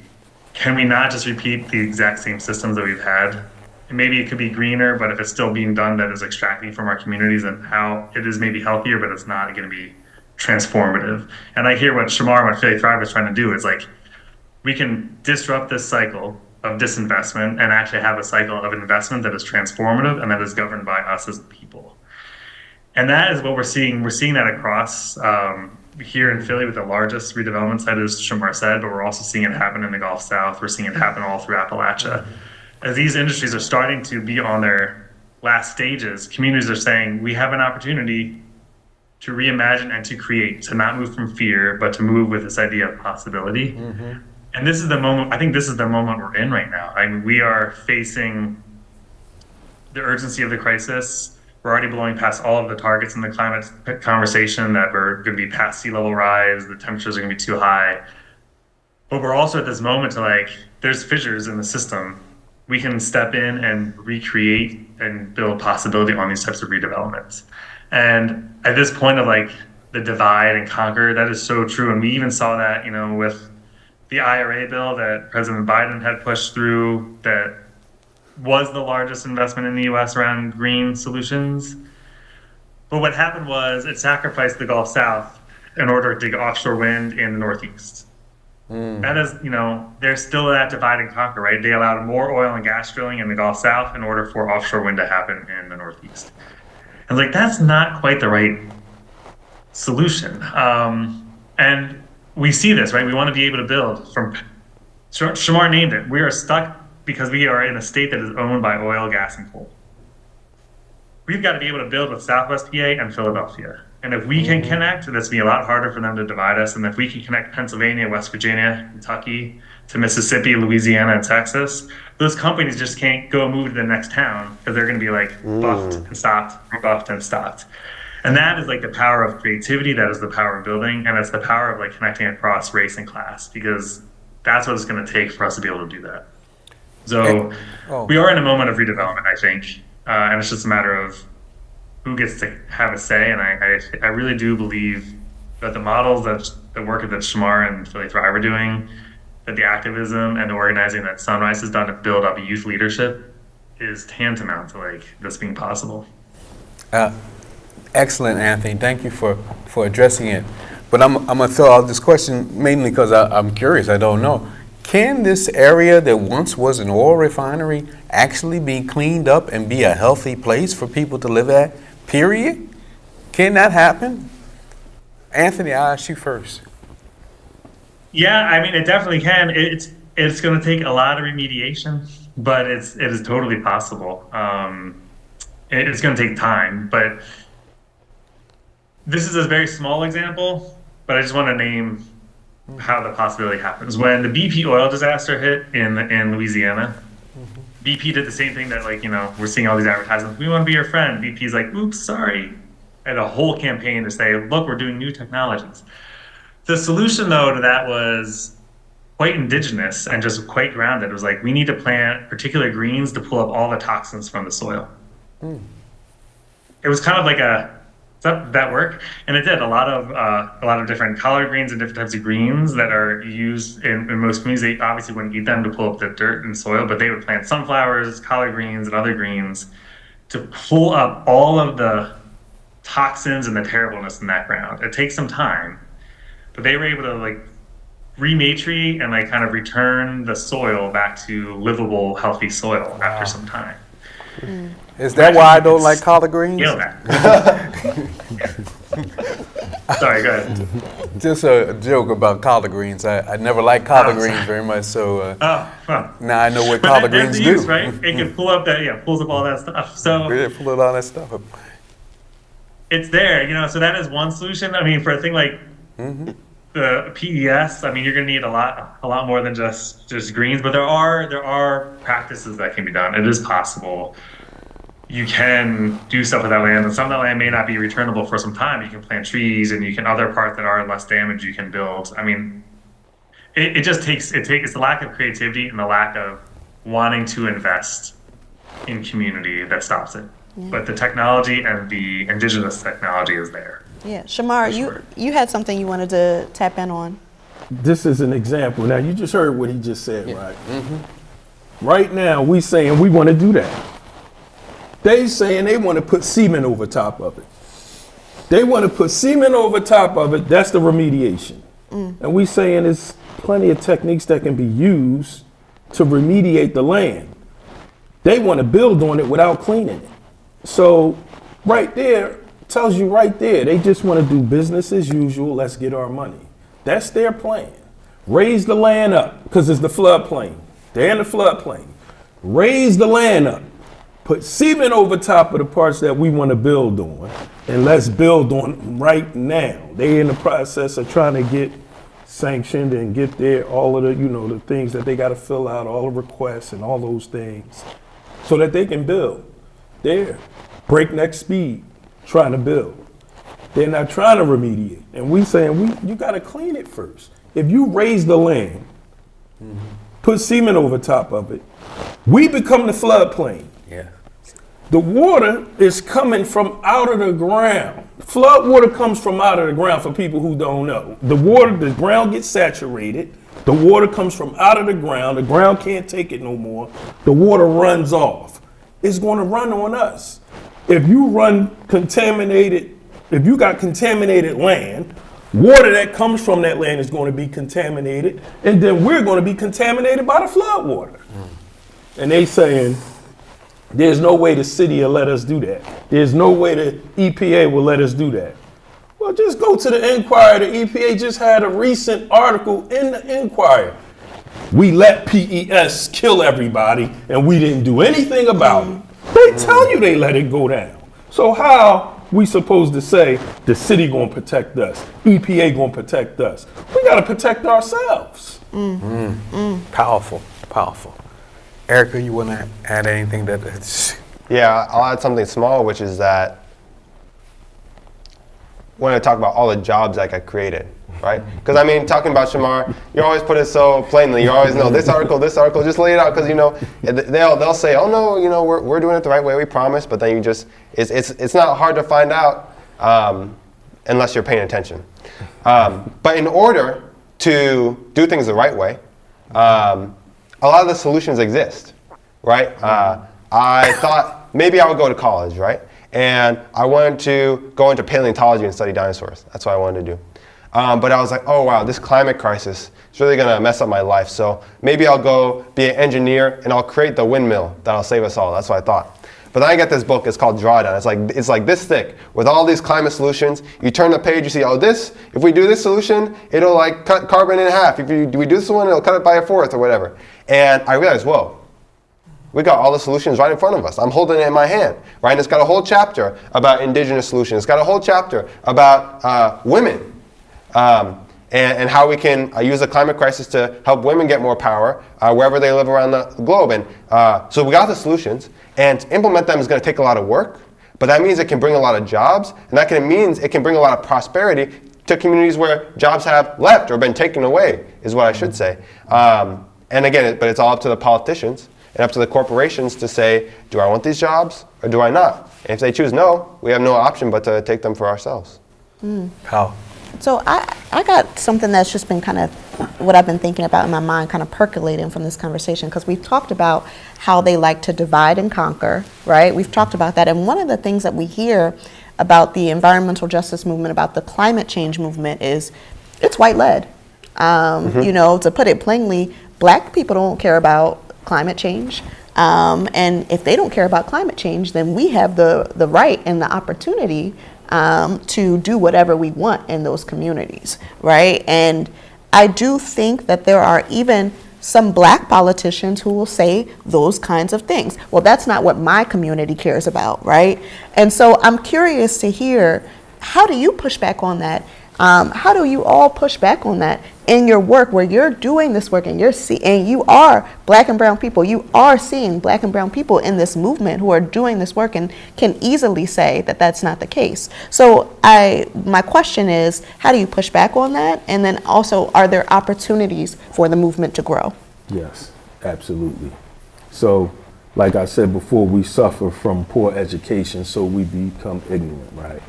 Can we not just repeat the exact same systems that we've had? And maybe it could be greener, but if it's still being done that is extracting from our communities, and how it is maybe healthier, but it's not going to be transformative. And I hear what Shamar and what Philly Thrive is trying to do is we can disrupt this cycle of disinvestment and actually have a cycle of investment that is transformative and that is governed by us as people. And that is what we're seeing. We're seeing that across here in Philly with the largest redevelopment site, as Shamar said, but we're also seeing it happen in the Gulf South. We're seeing it happen all through Appalachia. As these industries are starting to be on their last stages, communities are saying, we have an opportunity to reimagine and to create, to not move from fear, but to move with this idea of possibility. And this is the moment, I think this is the moment we're in right now. I mean, we are facing the urgency of the crisis. We're already blowing past all of the targets in the climate conversation that we're going to be past sea level rise, the temperatures are going to be too high. But we're also at this moment to like, there's fissures in the system. We can step in and recreate and build possibility on these types of redevelopments. And at this point of like the divide and conquer, that is so true. And we even saw that, with the IRA bill that President Biden had pushed through that was the largest investment in the US around green solutions. But what happened was it sacrificed the Gulf South in order to get offshore wind in the Northeast. That is, there's still that divide and conquer, right? They allowed more oil and gas drilling in the Gulf South in order for offshore wind to happen in the Northeast. And like, that's not quite the right solution. And we see this, right? We want to be able to build from, Shamar named it, we are stuck because we are in a state that is owned by oil, gas, and coal. We've got to be able to build with Southwest PA and Philadelphia. And if we can connect, that's going to be a lot harder for them to divide us. And if we can connect Pennsylvania, West Virginia, Kentucky to Mississippi, Louisiana, and Texas, those companies just can't go move to the next town because they're going to be like buffed and stopped, buffed and stopped. And that is like the power of creativity. That is the power of building. And it's the power of like connecting across race and class, because that's what it's going to take for us to be able to do that. So we are in a moment of redevelopment, I think. And it's just a matter of who gets to have a say. And I really do believe that the models, that the work that Shamar and Philly Thrive are doing, that the activism and the organizing that Sunrise has done to build up youth leadership is tantamount to like this being possible. Excellent, Anthony. Thank you for addressing it. But I'm going to throw out this question mainly because I'm curious. I don't know. Can this area that once was an oil refinery actually be cleaned up and be a healthy place for people to live at, period? Can that happen? Anthony, I'll ask you first. Yeah, I mean, it definitely can. It's going to take a lot of remediation, but it is totally possible. It's going to take time, but this is a very small example, but I just want to name how the possibility happens. When the BP oil disaster hit in Louisiana, BP did the same thing that, like, we're seeing all these advertisements. We want to be your friend. BP's like, oops, sorry. And a whole campaign to say, look, we're doing new technologies. The solution, though, to that was quite indigenous and just quite grounded. It was like, we need to plant particular greens to pull up all the toxins from the soil. It was kind of like that work, and it did a lot of different collard greens and different types of greens that are used in most communities. They obviously wouldn't eat them to pull up the dirt and soil, but they would plant sunflowers, collard greens, and other greens to pull up all of the toxins and the terribleness in that ground. It takes some time, but they were able to like rematriate and like kind of return the soil back to livable, healthy soil after some time. Is that why I don't like collard greens? You know that. Sorry, go ahead. Just a joke about collard greens. I never liked collard greens very much, so now I know what collard greens do. Use, right? It can pull up pulls up all that stuff. So Yeah, pull it all that stuff up. it's there, so that is one solution. I mean, for a thing like the PES, I mean, you're going to need a lot more than just greens, but there are practices that can be done. It is possible. You can do stuff with that land, and some of that land may not be returnable for some time. You can plant trees, and you can other parts that are less damaged you can build. I mean, it just takes the lack of creativity and the lack of wanting to invest in community that stops it. Yeah. But the technology and the indigenous technology is there. Yeah, Shamar, you had something you wanted to tap in on. This is an example. Now, you just heard what he just said, right? Right now, we saying we want to do that. They saying they want to put cement over top of it. They want to put cement over top of it. That's the remediation. And we saying there's plenty of techniques that can be used to remediate the land. They want to build on it without cleaning it. So right there, tells you right there, they just want to do business as usual. Let's get our money. That's their plan. Raise the land up because it's the floodplain. They're in the floodplain. Raise the land up. Put cement over top of the parts that we want to build on, and let's build on them right now. They're in the process of trying to get sanctioned and get there, all of the, the things that they got to fill out, all the requests and all those things, so that they can build there. breakneck speed trying to build. They're not trying to remediate. And we saying, you got to clean it first. If you raise the land, put cement over top of it, we become the floodplain. Yeah. The water is coming from out of the ground. Flood water comes from out of the ground for people who don't know. The ground gets saturated. The water comes from out of the ground. The ground can't take it no more. The water runs off. It's going to run on us. If you got contaminated land, water that comes from that land is going to be contaminated, and then we're going to be contaminated by the flood water. And they saying, there's no way the city will let us do that. There's no way the EPA will let us do that. Well, just go to the Enquirer. The EPA just had a recent article in the Enquirer. We let PES kill everybody, and we didn't do anything about it. They tell you they let it go down. So how we supposed to say the city gonna protect us, EPA gonna protect us? We gotta protect ourselves. Powerful, powerful. Erica, you want to add anything that it's... Yeah, I'll add something small, which is that when I talk about all the jobs that got created, right? Because I mean, talking about Shamar, you always put it so plainly. You always know this article, just lay it out, because they'll say, oh no, we're doing it the right way, we promise. But then it's not hard to find out unless you're paying attention. But in order to do things the right way, a lot of the solutions exist, right? I thought maybe I would go to college, right? And I wanted to go into paleontology and study dinosaurs. That's what I wanted to do. But I was like, oh wow, this climate crisis is really gonna mess up my life. So maybe I'll go be an engineer and I'll create the windmill that'll save us all. That's what I thought. But then I get this book, it's called Drawdown. It's like this thick with all these climate solutions. You turn the page, you see, oh, if we do this solution, it'll like cut carbon in half. If we do this one, it'll cut it by a fourth or whatever. And I realized, whoa, we got all the solutions right in front of us. I'm holding it in my hand, right? And it's got a whole chapter about indigenous solutions. It's got a whole chapter about women and how we can use the climate crisis to help women get more power wherever they live around the globe. And so we got the solutions, and to implement them is going to take a lot of work, but that means it can bring a lot of jobs, and that means it can bring a lot of prosperity to communities where jobs have left or been taken away, is what I should say. And again, but it's all up to the politicians and up to the corporations to say, do I want these jobs or do I not? And if they choose no, we have no option but to take them for ourselves. How? So I got something that's just been kind of what I've been thinking about in my mind, kind of percolating from this conversation, because we've talked about how they like to divide and conquer, right? We've talked about that. And one of the things that we hear about the environmental justice movement, about the climate change movement, is it's white led. To put it plainly, Black people don't care about climate change. And if they don't care about climate change, then we have the right and the opportunity to do whatever we want in those communities, right? And I do think that there are even some Black politicians who will say those kinds of things. Well, that's not what my community cares about, right? And so I'm curious to hear, how do you push back on that? How do you all push back on that in your work, where you're doing this work and you are Black and brown people, you are seeing Black and brown people in this movement who are doing this work and can easily say that that's not the case. So my question is, how do you push back on that? And then also, are there opportunities for the movement to grow? Yes, absolutely. So, like I said before, we suffer from poor education, so we become ignorant, right?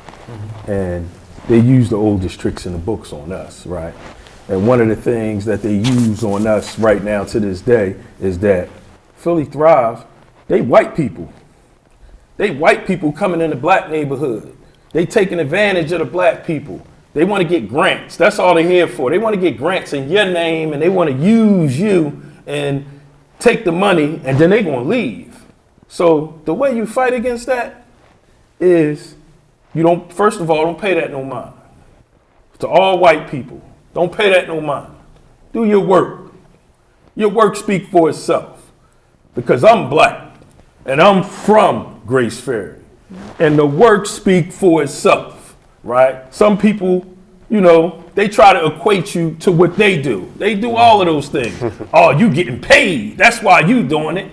And they use the oldest tricks in the books on us, right? And one of the things that they use on us right now to this day is that Philly Thrive, they white people. They white people coming in the Black neighborhood. They taking advantage of the Black people. They want to get grants. That's all they're here for. They want to get grants in your name, and they want to use you and take the money, and then they're going to leave. So the way you fight against that is, first of all, don't pay that no mind. To all white people, don't pay that no mind. Do your work. Your work speak for itself. Because I'm Black, and I'm from Grace Ferry. And the work speak for itself, right? Some people, they try to equate you to what they do. They do all of those things. Oh, you getting paid. That's why you doing it.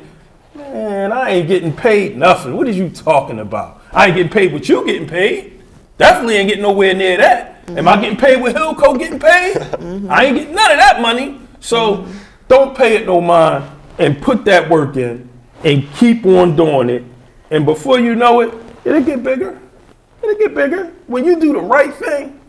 Man, I ain't getting paid nothing. What are you talking about? I ain't getting paid what you getting paid. Definitely ain't getting nowhere near that. Am I getting paid what Hillco getting paid? I ain't getting none of that money. So don't pay it no mind and put that work in and keep on doing it. And before you know it, it'll get bigger. It'll get bigger. When you do the right thing,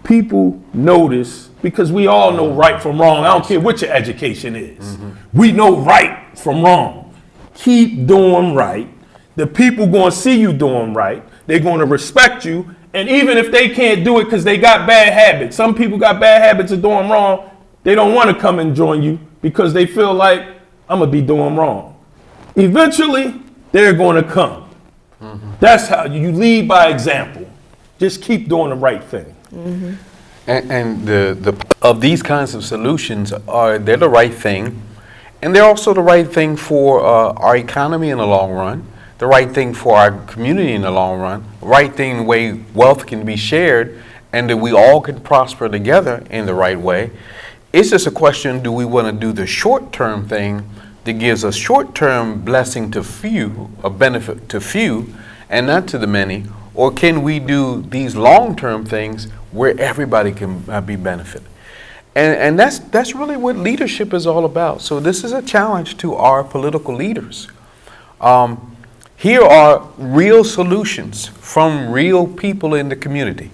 people notice, because we all know right from wrong. I don't care what your education is. We know right from wrong. Keep doing right. The people going to see you doing right. They're going to respect you. And even if they can't do it because they got bad habits, some people got bad habits of doing wrong, they don't want to come and join you because they feel like, I'm going to be doing wrong. Eventually, they're going to come. That's how you lead by example. Just keep doing the right thing. And the of these kinds of solutions they're the right thing, and they're also the right thing for our economy in the long run, the right thing for our community in the long run, the right thing the way wealth can be shared, and that we all can prosper together in the right way. It's just a question: do we want to do the short-term thing that gives a short-term blessing to few, a benefit to few, and not to the many? Or can we do these long-term things where everybody can be benefited? And that's really what leadership is all about. So this is a challenge to our political leaders. Here are real solutions from real people in the community.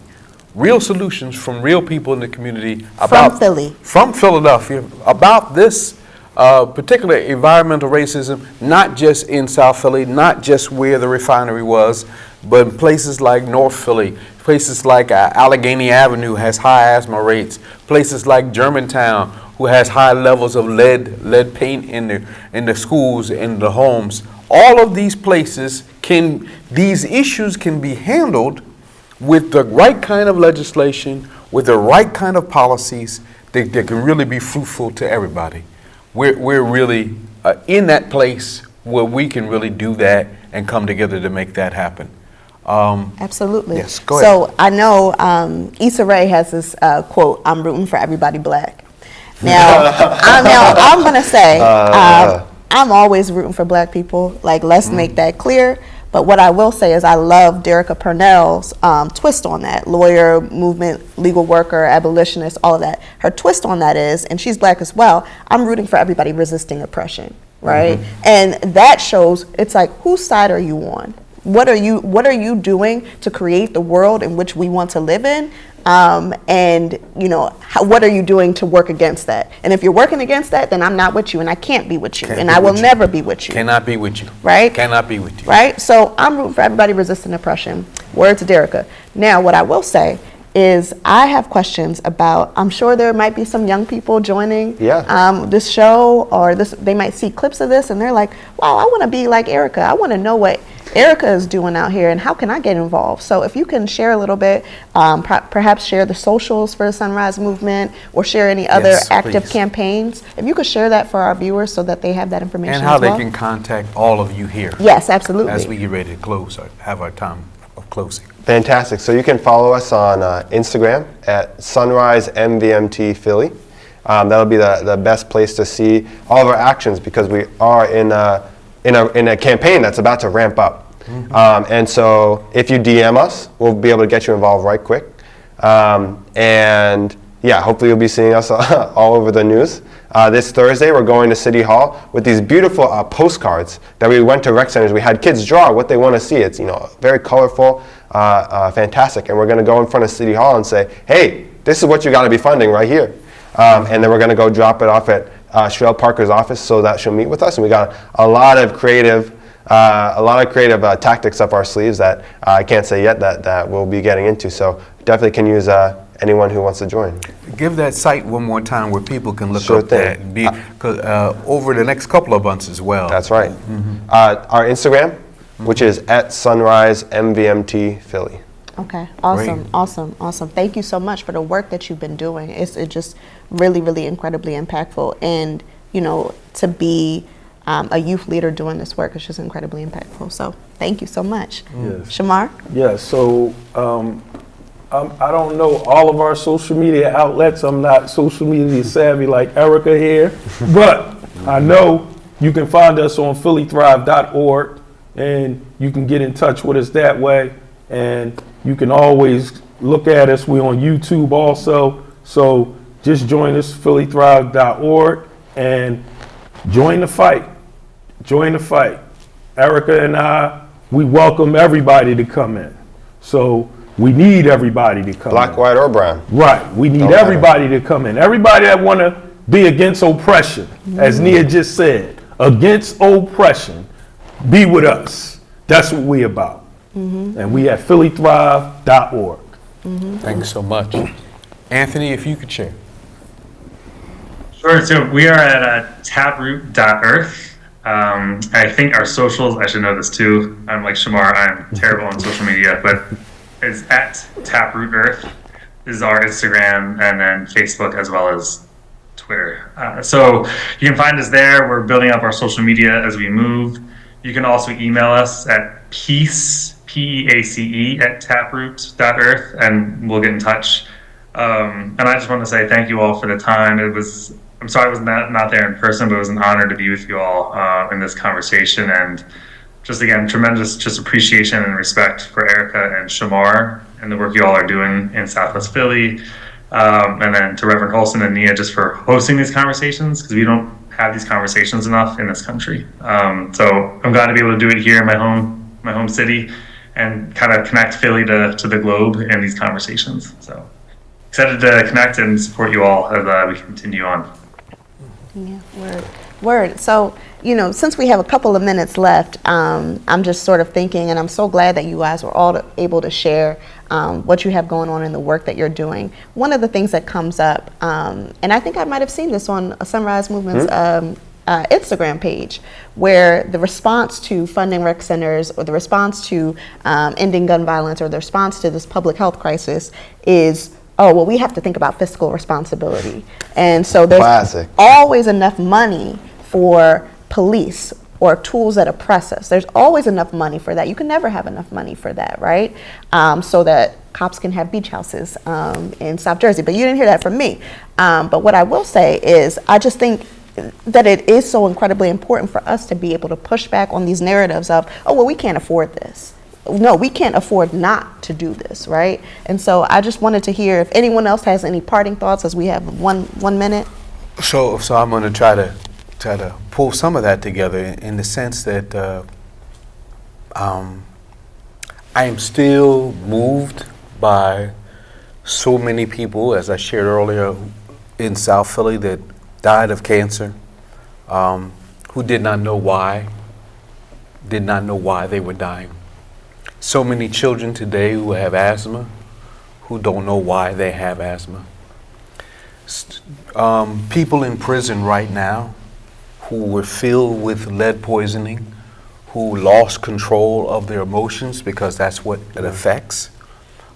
Real solutions from real people in the community From Philly. From Philadelphia, about this particular environmental racism, not just in South Philly, not just where the refinery was, but in places like North Philly, places like Allegheny Avenue has high asthma rates, places like Germantown, who has high levels of lead paint in the schools, in the homes. All of these places these issues can be handled with the right kind of legislation, with the right kind of policies that can really be fruitful to everybody. We're really in that place where we can really do that and come together to make that happen. Absolutely. Yes, go ahead. So I know Issa Rae has this quote, "I'm rooting for everybody black." Now, I'm going to say, I'm always rooting for black people. Like, let's make that clear. But what I will say is I love Derica Purnell's twist on that. Lawyer, movement, legal worker, abolitionist, all of that. Her twist on that is, and she's black as well, I'm rooting for everybody resisting oppression, right? And that shows, it's like, whose side are you on? What are you doing to create the world in which we want to live in? And what are you doing to work against that? And if you're working against that, then I'm not with you, and I can't be with you, and I will never be with you. Cannot be with you. Right? Cannot be with you. Right? So I'm rooting for everybody resisting oppression. Word to Derica. Now, what I will say is I have questions about, I'm sure there might be some young people joining this show, or they might see clips of this, and they're like, wow, I want to be like Erica. I want to know what Erica is doing out here, and how can I get involved? So if you can share a little bit, perhaps share the socials for the Sunrise Movement, or share any other active campaigns. If you could share that for our viewers so that they have that information and how as well. they can contact all of you here. Yes, absolutely. As we get ready to close, or have our time of closing. Fantastic. So you can follow us on Instagram at SunriseMVMT Philly. That'll be the best place to see all of our actions, because we are in a campaign that's about to ramp up. And so if you DM us, we'll be able to get you involved right quick. And yeah, hopefully you'll be seeing us all over the news. This Thursday, we're going to City Hall with these beautiful postcards that we went to rec centers. We had kids draw what they want to see. It's very colorful, fantastic. And we're going to go in front of City Hall and say, hey, this is what you got to be funding right here. And then we're going to go drop it off at Sherelle Parker's office so that she'll meet with us. And we got a lot of creative tactics up our sleeves that I can't say yet that we'll be getting into. So definitely can use anyone who wants to join. Give that site one more time where people can look Sure up thing. that over the next couple of months as well. That's right. Our Instagram, which is at SunriseMVMT Philly. Okay, awesome, Great. awesome. Thank you so much for the work that you've been doing. It's just really, really incredibly impactful. And, to be a youth leader doing this work is just incredibly impactful. So thank you so much. Yes. Shamar? Yeah, so I don't know all of our social media outlets. I'm not social media savvy like Erica here, but I know you can find us on phillythrive.org. and you can get in touch with us that way. And you can always look at us. We're on YouTube also. So just join us, phillythrive.org, and join the fight. Join the fight. Erica and I, we welcome everybody to come in. So we need everybody to come in. Black, white, or brown. Right. We need Don't matter. everybody to come in. Everybody that want to be against oppression, as Nia just said, against oppression, be with us. That's what we about. And we at phillythrive.org. Thanks so much. Anthony, if you could share. Sure. So we are at taproot.earth. I think our socials, I should know this too. I'm like Shamar, I'm terrible on social media, but it's at Taproot Earth. This is our Instagram and then Facebook as well as Twitter. So you can find us there. We're building up our social media as we move. You can also email us at PEACE at taproot.earth and we'll get in touch. And I just want to say thank you all for the time. I'm sorry I was not there in person, but it was an honor to be with you all in this conversation. And just again, tremendous just appreciation and respect for Erica and Shamar and the work you all are doing in Southwest Philly. And then to Reverend Holston and Nia just for hosting these conversations, because we don't have these conversations enough in this country. So I'm glad to be able to do it here in my home city and kind of connect Philly to the globe in these conversations. So excited to connect and support you all as we continue on. Yeah, word. So, since we have a couple of minutes left, I'm just sort of thinking, and I'm so glad that you guys were all able to share what you have going on in the work that you're doing. One of the things that comes up, and I think I might have seen this on a Sunrise Movement's Instagram page, where the response to funding rec centers or the response to ending gun violence or the response to this public health crisis is, oh, well, we have to think about fiscal responsibility. And so there's Classic. always enough money for police or tools that oppress us. There's always enough money for that. You can never have enough money for that, right? So that cops can have beach houses in South Jersey. But you didn't hear that from me. But what I will say is I just think that it is so incredibly important for us to be able to push back on these narratives of, oh, well, we can't afford this. No, we can't afford not to do this, right? And so I just wanted to hear if anyone else has any parting thoughts as we have one minute. So I'm going to try to pull some of that together in the sense that I am still moved by so many people, as I shared earlier, in South Philly that died of cancer, who did not know why they were dying. So many children today who have asthma, who don't know why they have asthma. People in prison right now who were filled with lead poisoning, who lost control of their emotions because that's what it affects,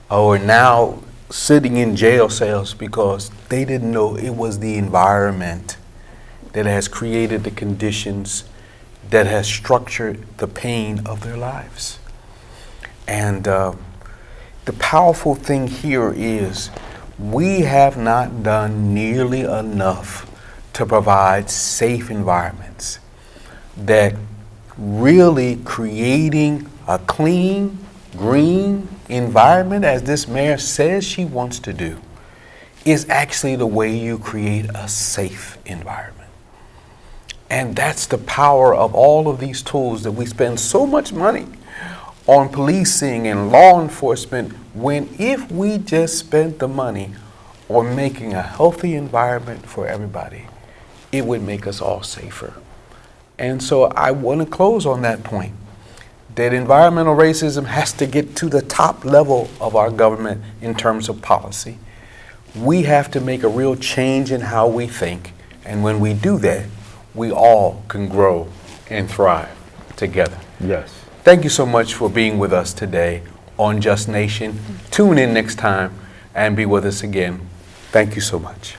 are now sitting in jail cells because they didn't know it was the environment that has created the conditions that has structured the pain of their lives. And the powerful thing here is we have not done nearly enough to provide safe environments that really creating a clean, green environment, as this mayor says she wants to do, is actually the way you create a safe environment. And that's the power of all of these tools that we spend so much money on policing and law enforcement, when if we just spent the money on making a healthy environment for everybody, it would make us all safer. And so I want to close on that point, that environmental racism has to get to the top level of our government in terms of policy. We have to make a real change in how we think, and when we do that, we all can grow and thrive together. Yes. Thank you so much for being with us today on Just Nation. Tune in next time and be with us again. Thank you so much.